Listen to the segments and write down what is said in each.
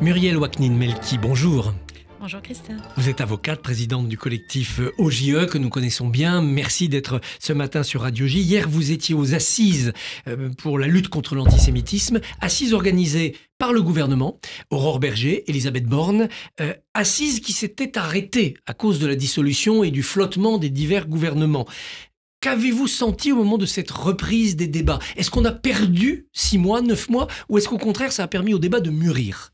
Muriel Waknin-Melki, bonjour. Bonjour Christophe. Vous êtes avocate, présidente du collectif OJE que nous connaissons bien. Merci d'être ce matin sur Radio J. Hier, vous étiez aux assises pour la lutte contre l'antisémitisme, assises organisées par le gouvernement, Aurore Bergé, Elisabeth Borne, assises qui s'étaient arrêtées à cause de la dissolution et du flottement des divers gouvernements. Qu'avez-vous senti au moment de cette reprise des débats? Est-ce qu'on a perdu 6 mois, 9 mois, ou est-ce qu'au contraire, ça a permis au débat de mûrir?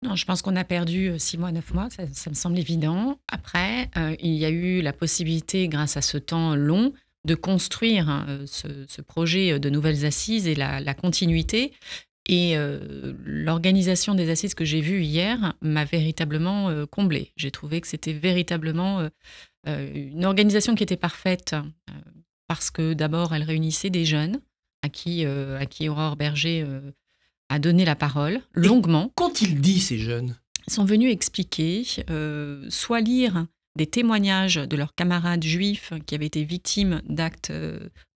Non, je pense qu'on a perdu 6 mois, 9 mois, ça me semble évident. Après, il y a eu la possibilité, grâce à ce temps long, de construire ce projet de nouvelles assises et la continuité. Et l'organisation des assises que j'ai vues hier m'a véritablement comblée. J'ai trouvé que c'était véritablement une organisation qui était parfaite parce que d'abord, elle réunissait des jeunes à qui Aurore Bergé a donné la parole longuement. Qu'ont-ils dit, ces jeunes? Ils sont venus expliquer, soit lire des témoignages de leurs camarades juifs qui avaient été victimes d'actes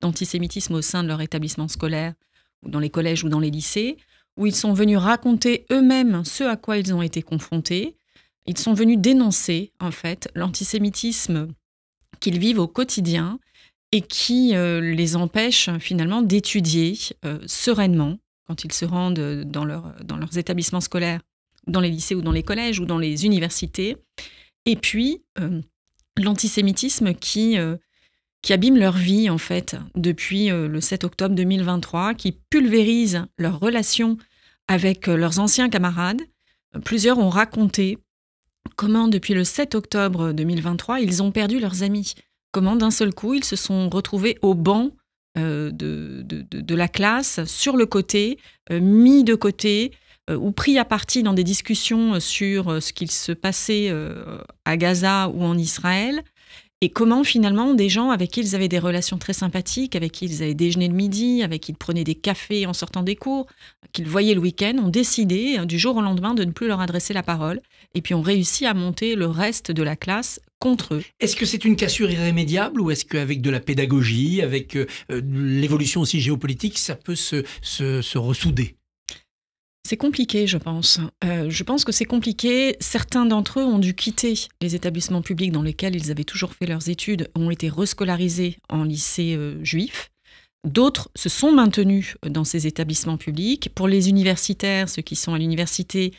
d'antisémitisme au sein de leur établissement scolaire, ou dans les collèges ou dans les lycées, où ils sont venus raconter eux-mêmes ce à quoi ils ont été confrontés. Ils sont venus dénoncer, en fait, l'antisémitisme qu'ils vivent au quotidien et qui les empêche finalement d'étudier sereinement quand ils se rendent dans leurs établissements scolaires, dans les lycées ou dans les collèges ou dans les universités. Et puis, l'antisémitisme qui abîme leur vie, en fait, depuis le 7 octobre 2023, qui pulvérise leurs relations avec leurs anciens camarades. Plusieurs ont raconté comment, depuis le 7 octobre 2023, ils ont perdu leurs amis. Comment, d'un seul coup, ils se sont retrouvés au banc de la classe, sur le côté, mis de côté, ou pris à partie dans des discussions sur ce qu'il se passait à Gaza ou en Israël, et comment finalement des gens avec qui ils avaient des relations très sympathiques, avec qui ils avaient déjeuné le midi, avec qui ils prenaient des cafés en sortant des cours, qu'ils voyaient le week-end, ont décidé du jour au lendemain de ne plus leur adresser la parole, et puis ont réussi à monter le reste de la classe contre eux. Est-ce que c'est une cassure irrémédiable ou est-ce qu'avec de la pédagogie, avec l'évolution aussi géopolitique, ça peut se ressouder? C'est compliqué, je pense. Je pense que c'est compliqué. Certains d'entre eux ont dû quitter les établissements publics dans lesquels ils avaient toujours fait leurs études, ont été rescolarisés en lycée juif. D'autres se sont maintenus dans ces établissements publics. Pour les universitaires, ceux qui sont à l'université,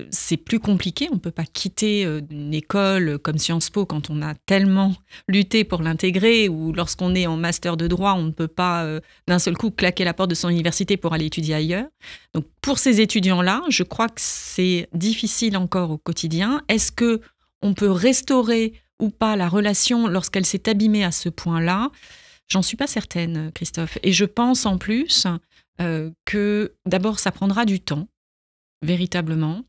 c'est plus compliqué. On ne peut pas quitter une école comme Sciences Po quand on a tellement lutté pour l'intégrer, ou lorsqu'on est en master de droit, on ne peut pas d'un seul coup claquer la porte de son université pour aller étudier ailleurs. Donc pour ces étudiants-là, je crois que c'est difficile encore au quotidien. Est-ce qu'on peut restaurer ou pas la relation lorsqu'elle s'est abîmée à ce point-là? J'en suis pas certaine, Christophe. Et je pense en plus que d'abord, ça prendra du temps, véritablement.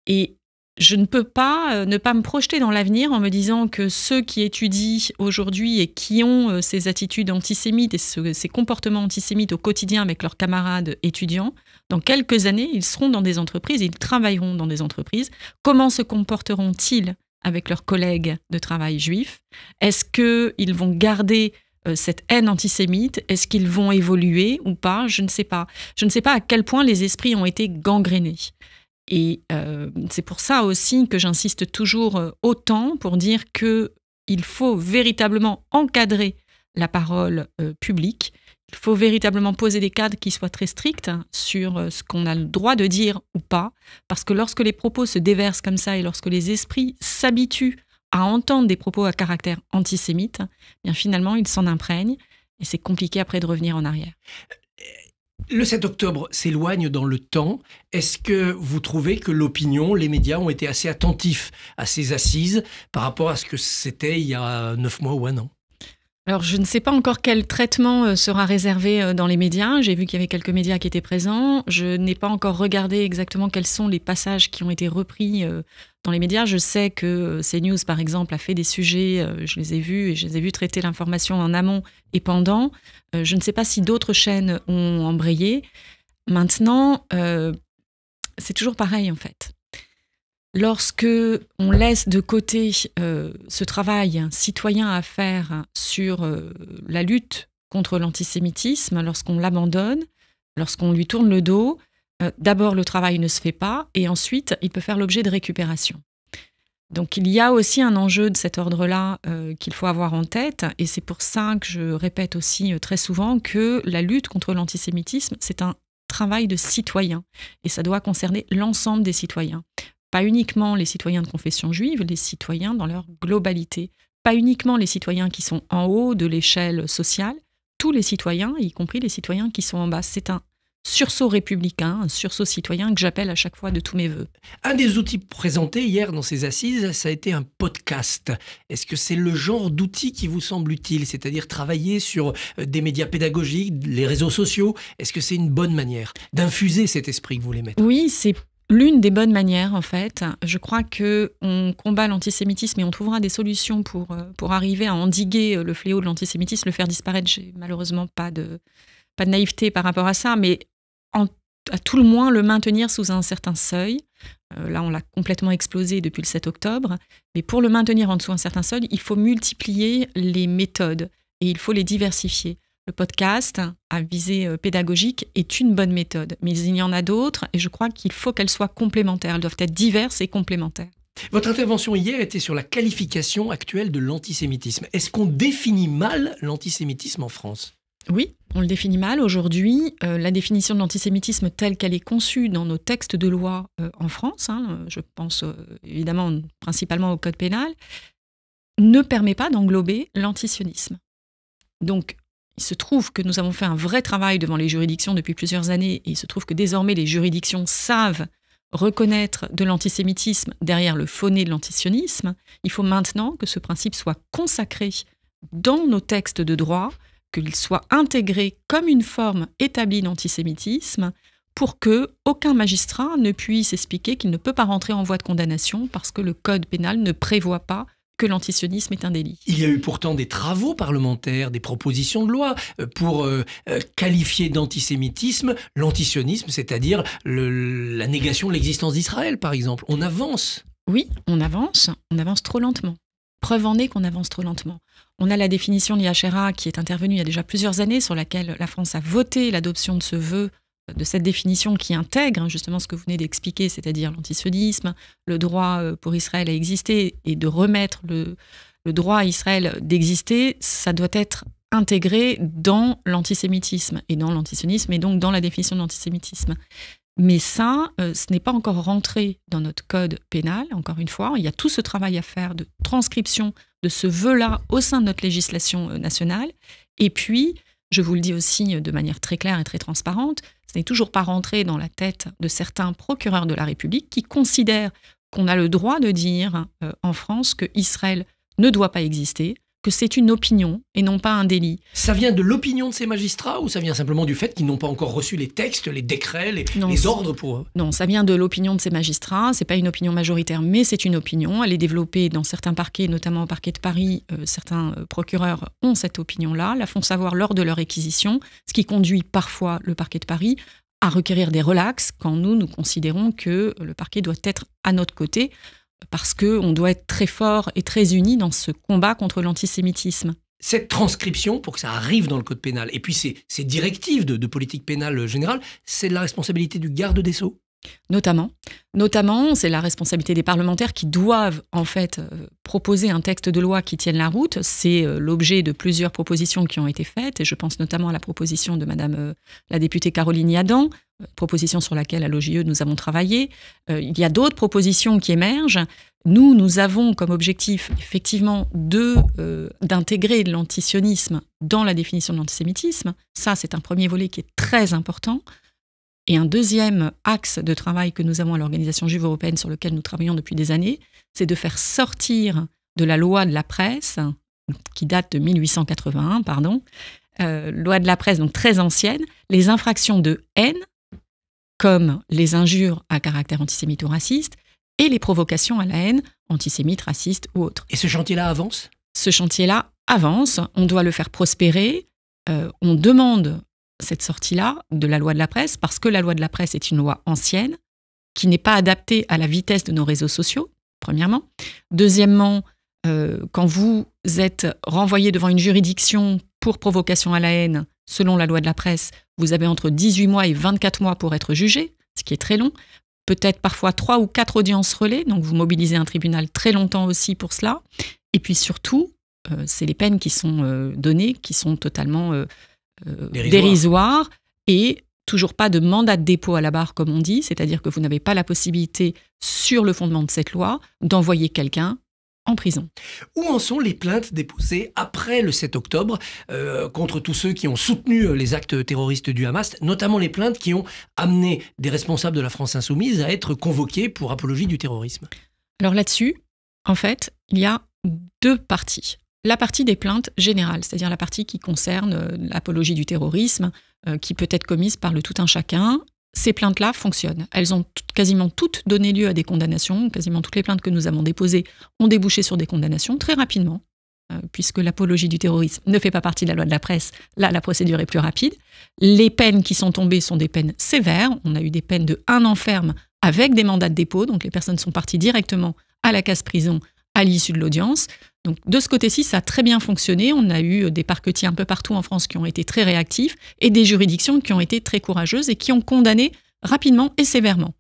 Et je ne peux pas ne pas me projeter dans l'avenir en me disant que ceux qui étudient aujourd'hui et qui ont ces attitudes antisémites et ces comportements antisémites au quotidien avec leurs camarades étudiants, dans quelques années, ils seront dans des entreprises, ils travailleront dans des entreprises. Comment se comporteront-ils avec leurs collègues de travail juifs? Est-ce qu'ils vont garder cette haine antisémite? Est-ce qu'ils vont évoluer ou pas? Je ne sais pas. Je ne sais pas à quel point les esprits ont été gangrénés. Et c'est pour ça aussi que j'insiste toujours autant pour dire qu'il faut véritablement encadrer la parole publique. Il faut véritablement poser des cadres qui soient très stricts sur ce qu'on a le droit de dire ou pas. Parce que lorsque les propos se déversent comme ça et lorsque les esprits s'habituent à entendre des propos à caractère antisémite, bien finalement, ils s'en imprègnent et c'est compliqué après de revenir en arrière. Le 7 octobre s'éloigne dans le temps. Est-ce que vous trouvez que l'opinion, les médias ont été assez attentifs à ces assises par rapport à ce que c'était il y a 9 mois ou 1 an? Alors, je ne sais pas encore quel traitement sera réservé dans les médias. J'ai vu qu'il y avait quelques médias qui étaient présents. Je n'ai pas encore regardé exactement quels sont les passages qui ont été repris dans les médias. Je sais que CNews, par exemple, a fait des sujets, je les ai vus, et je les ai vus traiter l'information en amont et pendant. Je ne sais pas si d'autres chaînes ont embrayé. Maintenant, c'est toujours pareil, en fait. Lorsque on laisse de côté ce travail citoyen à faire sur la lutte contre l'antisémitisme, lorsqu'on l'abandonne, lorsqu'on lui tourne le dos, d'abord le travail ne se fait pas et ensuite il peut faire l'objet de récupération. Donc il y a aussi un enjeu de cet ordre-là qu'il faut avoir en tête et c'est pour ça que je répète aussi très souvent que la lutte contre l'antisémitisme, c'est un travail de citoyen et ça doit concerner l'ensemble des citoyens. Pas uniquement les citoyens de confession juive, les citoyens dans leur globalité. Pas uniquement les citoyens qui sont en haut de l'échelle sociale, tous les citoyens, y compris les citoyens qui sont en bas. C'est un sursaut républicain, un sursaut citoyen que j'appelle à chaque fois de tous mes voeux. Un des outils présentés hier dans ces assises, ça a été un podcast. Est-ce que c'est le genre d'outil qui vous semble utile, c'est-à-dire travailler sur des médias pédagogiques, les réseaux sociaux? Est-ce que c'est une bonne manière d'infuser cet esprit que vous voulez mettre? Oui, c'est l'une des bonnes manières, en fait. Je crois qu'on combat l'antisémitisme et on trouvera des solutions pour arriver à endiguer le fléau de l'antisémitisme, le faire disparaître. J'ai malheureusement pas de naïveté par rapport à ça, mais à tout le moins le maintenir sous un certain seuil. Là, on l'a complètement explosé depuis le 7 octobre. Mais pour le maintenir en dessous d'un certain seuil, il faut multiplier les méthodes et il faut les diversifier. Le podcast à visée pédagogique est une bonne méthode, mais il y en a d'autres et je crois qu'il faut qu'elles soient complémentaires. Elles doivent être diverses et complémentaires. Votre intervention hier était sur la qualification actuelle de l'antisémitisme. Est-ce qu'on définit mal l'antisémitisme en France ? Oui, on le définit mal. Aujourd'hui, la définition de l'antisémitisme telle qu'elle est conçue dans nos textes de loi en France, je pense évidemment principalement au code pénal, ne permet pas d'englober l'antisionisme. Donc, il se trouve que nous avons fait un vrai travail devant les juridictions depuis plusieurs années et il se trouve que désormais les juridictions savent reconnaître de l'antisémitisme derrière le faux nez de l'antisionisme. Il faut maintenant que ce principe soit consacré dans nos textes de droit, qu'il soit intégré comme une forme établie d'antisémitisme pour que aucun magistrat ne puisse expliquer qu'il ne peut pas rentrer en voie de condamnation parce que le code pénal ne prévoit pas que l'antisionisme est un délit. Il y a eu pourtant des travaux parlementaires, des propositions de loi pour qualifier d'antisémitisme l'antisionisme, c'est-à-dire la négation de l'existence d'Israël, par exemple. On avance. Oui, on avance trop lentement. Preuve en est qu'on avance trop lentement. On a la définition de l'IHRA qui est intervenue il y a déjà plusieurs années, sur laquelle la France a voté l'adoption de ce vœu, de cette définition qui intègre justement ce que vous venez d'expliquer, c'est-à-dire l'antisionisme, le droit pour Israël à exister et de remettre le droit à Israël d'exister, ça doit être intégré dans l'antisémitisme et dans l'antisionisme et donc dans la définition de l'antisémitisme. Mais ça, ce n'est pas encore rentré dans notre code pénal, encore une fois. Il y a tout ce travail à faire de transcription de ce vœu-là au sein de notre législation nationale. Et puis, je vous le dis aussi de manière très claire et très transparente, ce n'est toujours pas rentré dans la tête de certains procureurs de la République qui considèrent qu'on a le droit de dire en France que Israël ne doit pas exister, que c'est une opinion et non pas un délit. Ça vient de l'opinion de ces magistrats ou ça vient simplement du fait qu'ils n'ont pas encore reçu les textes, les décrets, les ordres pour eux? Non, ça vient de l'opinion de ces magistrats. C'est pas une opinion majoritaire, mais c'est une opinion. Elle est développée dans certains parquets, notamment au parquet de Paris. Certains procureurs ont cette opinion-là, la font savoir lors de leur réquisition, ce qui conduit parfois le parquet de Paris à requérir des relax quand nous considérons que le parquet doit être à notre côté, parce qu'on doit être très fort et très unis dans ce combat contre l'antisémitisme. Cette transcription, pour que ça arrive dans le code pénal, et puis ces directives de politique pénale générale, c'est la responsabilité du garde des Sceaux? Notamment, c'est la responsabilité des parlementaires qui doivent en fait proposer un texte de loi qui tienne la route. C'est l'objet de plusieurs propositions qui ont été faites, et je pense notamment à la proposition de Madame la députée Caroline Yadan, proposition sur laquelle à l'OJE nous avons travaillé. Il y a d'autres propositions qui émergent. Nous avons comme objectif effectivement d'intégrer l'antisionisme dans la définition de l'antisémitisme. Ça, c'est un premier volet qui est très important. Et un deuxième axe de travail que nous avons à l'Organisation juive européenne sur lequel nous travaillons depuis des années, c'est de faire sortir de la loi de la presse, qui date de 1881, loi de la presse donc très ancienne, les infractions de haine, comme les injures à caractère antisémite ou raciste, et les provocations à la haine, antisémite, raciste ou autre. Et ce chantier-là avance? Ce chantier-là avance, on doit le faire prospérer, on demande cette sortie-là de la loi de la presse, parce que la loi de la presse est une loi ancienne, qui n'est pas adaptée à la vitesse de nos réseaux sociaux, premièrement. Deuxièmement, quand vous êtes renvoyé devant une juridiction pour provocation à la haine, selon la loi de la presse, vous avez entre 18 mois et 24 mois pour être jugé. ce qui est très long. Peut-être parfois 3 ou 4 audiences relais, donc vous mobilisez un tribunal très longtemps aussi pour cela. Et puis surtout, c'est les peines qui sont données, qui sont totalement dérisoires et toujours pas de mandat de dépôt à la barre, comme on dit, c'est-à-dire que vous n'avez pas la possibilité, sur le fondement de cette loi, d'envoyer quelqu'un en prison. Où en sont les plaintes déposées après le 7 octobre contre tous ceux qui ont soutenu les actes terroristes du Hamas, notamment les plaintes qui ont amené des responsables de la France insoumise à être convoqués pour apologie du terrorisme? Alors là-dessus, en fait, il y a 2 parties. La partie des plaintes générales, c'est-à-dire la partie qui concerne l'apologie du terrorisme, qui peut être commise par le tout un chacun. Ces plaintes-là fonctionnent. Elles ont quasiment toutes donné lieu à des condamnations. Quasiment toutes les plaintes que nous avons déposées ont débouché sur des condamnations très rapidement, puisque l'apologie du terrorisme ne fait pas partie de la loi de la presse. Là, la procédure est plus rapide. Les peines qui sont tombées sont des peines sévères. On a eu des peines de 1 an ferme avec des mandats de dépôt. Donc les personnes sont parties directement à la case-prison à l'issue de l'audience. Donc de ce côté-ci, ça a très bien fonctionné. On a eu des parquetiers un peu partout en France qui ont été très réactifs et des juridictions qui ont été très courageuses et qui ont condamné rapidement et sévèrement.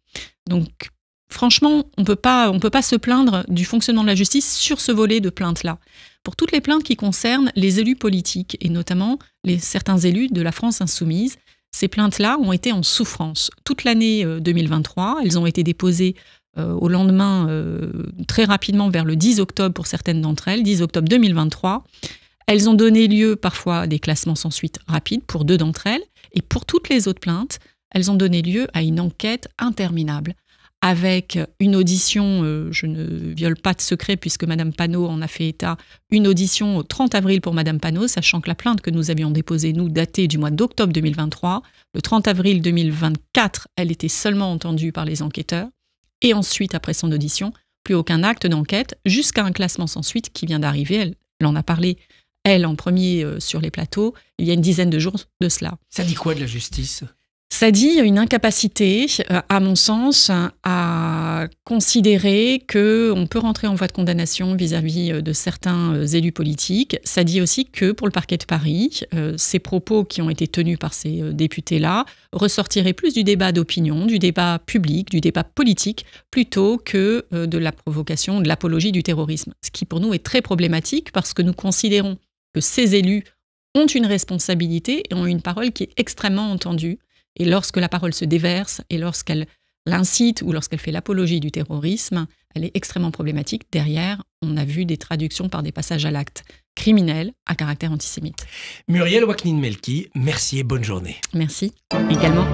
Donc franchement, on peut pas se plaindre du fonctionnement de la justice sur ce volet de plaintes-là. Pour toutes les plaintes qui concernent les élus politiques et notamment certains élus de la France insoumise, ces plaintes-là ont été en souffrance. Toute l'année 2023, elles ont été déposées au lendemain, très rapidement, vers le 10 octobre pour certaines d'entre elles, 10 octobre 2023. Elles ont donné lieu parfois à des classements sans suite rapides pour 2 d'entre elles. Et pour toutes les autres plaintes, elles ont donné lieu à une enquête interminable, avec une audition, je ne viole pas de secret puisque Madame Panot en a fait état, une audition au 30 avril pour Madame Panot, sachant que la plainte que nous avions déposée, nous, datée du mois d'octobre 2023, le 30 avril 2024, elle était seulement entendue par les enquêteurs. Et ensuite, après son audition, plus aucun acte d'enquête, jusqu'à un classement sans suite qui vient d'arriver. Elle en a parlé, elle, en premier sur les plateaux, il y a une dizaine de jours de cela. Ça dit quoi de la justice ? Ça dit une incapacité, à mon sens, à considérer qu'on peut rentrer en voie de condamnation vis-à-vis de certains élus politiques. Ça dit aussi que pour le parquet de Paris, ces propos qui ont été tenus par ces députés-là ressortiraient plus du débat d'opinion, du débat public, du débat politique, plutôt que de la provocation, de l'apologie du terrorisme. Ce qui pour nous est très problématique parce que nous considérons que ces élus ont une responsabilité et ont une parole qui est extrêmement entendue. Et lorsque la parole se déverse et lorsqu'elle l'incite ou lorsqu'elle fait l'apologie du terrorisme, elle est extrêmement problématique. Derrière, on a vu des traductions par des passages à l'acte criminels à caractère antisémite. Muriel Ouaknin Melki, merci et bonne journée. Merci également.